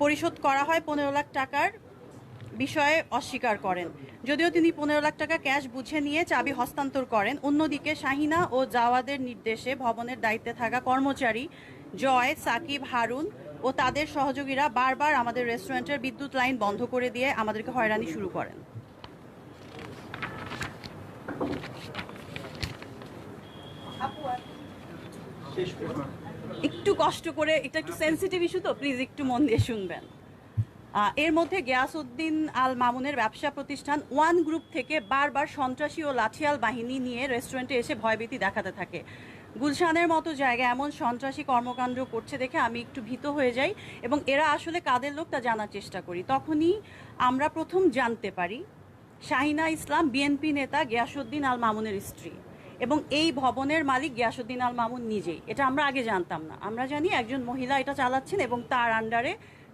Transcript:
পরিশোধ করা হয় 15 লাখ টাকার বিষয়ে অস্বীকার করেন। যদিও তিনি 15 লাখ টাকা ক্যাশ বুঝে নিয়ে চাবি হস্তান্তর করেন। অন্যদিকে শাহিনা ও জাওয়াদের নির্দেশে ভবনের দায়িত্বে থাকা কর্মচারী জয়, সাকিব, হারুন ও তাদের সহযোগীরা বারবার আমাদের রেস্টুরেন্টের বিদ্যুৎ লাইন বন্ধ করে দিয়ে আমাদেরকে হয়রানি শুরু করেন। একটু কষ্ট করে, এটা একটু সেন্সিটিভ ইস্যু তো প্লিজ একটু মন দিয়ে শুনবেন। এর মধ্যে গিয়াসউদ্দিন আল মামুনের ব্যবসা প্রতিষ্ঠান ওয়ান গ্রুপ থেকে বারবার সন্ত্রাসী ও লাঠিয়াল বাহিনী নিয়ে রেস্টুরেন্টে এসে ভয়ভীতি দেখাতে থাকে। গুলশানের মতো জায়গায় এমন সন্ত্রাসী কর্মকাণ্ড করছে দেখে আমি একটু ভীত হয়ে যাই এবং এরা আসলে কাদের লোক তা জানার চেষ্টা করি। তখনই আমরা প্রথম জানতে পারি শাহিনা ইসলাম বিএনপি নেতা গিয়াসউদ্দিন আল মামুনের স্ত্রী এবং এই ভবনের মালিক গিয়াসউদ্দিন আল মামুন নিজেই। এটা আমরা আগে জানতাম না। আমরা জানি একজন মহিলা এটা চালাচ্ছেন এবং তার আন্ডারে